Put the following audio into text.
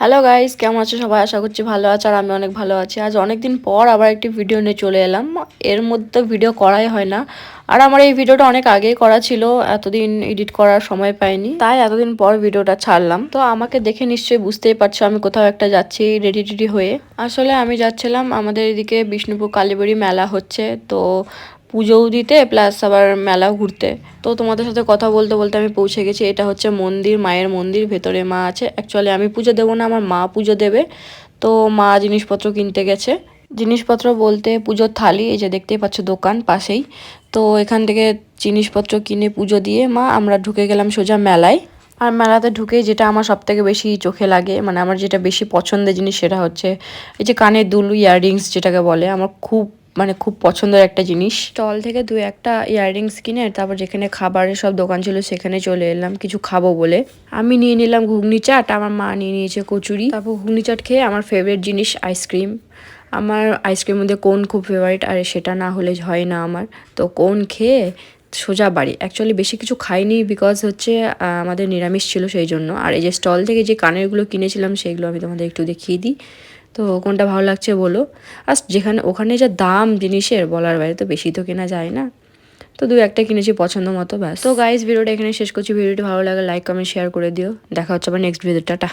Hello guys, কেমন আছো সবাই? আশা করছি ভালো আছো, আর আমি অনেক ভালো আছি। আজ অনেক দিন পর আবার একটি ভিডিও নিয়ে চলে এলাম। এর মধ্যে ভিডিও করাই হয় না, আর আমার এই ভিডিওটা অনেক আগেই করা ছিল, এতদিন এডিট করার সময় পাইনি, তাই এতদিন পর ভিডিওটা ছাড়লাম। তো আমাকে দেখে নিশ্চয়ই বুঝতেই পারছো আমি কোথাও একটা যাচ্ছি রেডি টেডি হয়ে। আসলে আমি যাচ্ছিলাম, আমাদের এদিকে বিষ্ণুপুর কালীবাড়ি মেলা হচ্ছে, তো পুজোও দিতে প্লাস আবার মেলাও ঘুরতে। তো তোমাদের সাথে কথা বলতে বলতে আমি পৌঁছে গেছি। এটা হচ্ছে মন্দির, মায়ের মন্দির, ভেতরে মা আছে। অ্যাকচুয়ালি আমি পুজো দেবো না, আমার মা পুজো দেবে। তো মা জিনিসপত্র কিনতে গেছে। জিনিসপত্র বলতে পুজোর থালি, এই যে দেখতেই পাচ্ছ দোকান পাশেই। তো এখান থেকে জিনিসপত্র কিনে পুজো দিয়ে আমরা ঢুকে গেলাম সোজা মেলায়। আর মেলাতে ঢুকেই যেটা আমার সব থেকে বেশি চোখে লাগে, মানে আমার যেটা বেশি পছন্দের জিনিস, সেটা হচ্ছে এই যে কানের দুল, ইয়াররিংস যেটাকে বলে। আমার খুব পছন্দের একটা জিনিস। স্টল থেকে দু একটা ইয়াররিংস কিনে তারপর যেখানে খাবারের সব দোকান ছিল সেখানে চলে এলাম কিছু খাবো বলে। আমি নিয়ে নিলাম ঘুগনি চাট, আমার মা নিয়ে নিয়েছে কচুরি। তারপর ঘুগনি চাট খেয়ে আমার ফেভারিট জিনিস আইসক্রিম। আমার আইসক্রিমের মধ্যে কোন খুব ফেভারিট, আর সেটা না হলে হয় না আমার। তো কোন খেয়ে সোজা বাড়ি। অ্যাকচুয়ালি বেশি কিছু খাইনি, বিকজ হচ্ছে আমাদের নিরামিষ ছিল সেই জন্য। আর এই যে স্টল থেকে যে কানেরগুলো কিনেছিলাম সেগুলো আমি তোমাদের একটু দেখিয়ে দিই। তো কোনটা ভালো লাগছে বলো। আর ওখানে যা দাম জিনিসের বলার বাইরে, তো বেশি তো কেনা যায় না। তো দু একটা কিনেছি পছন্দ মতো, ব্যাস। তো গাইস, ভিডিওটা এখানে শেষ করছি। ভিডিওটি ভালো লাগে লাইক কমেন্ট শেয়ার করে দিও। দেখা হচ্ছে আবার নেক্সট ভিডিওটা। টাটা।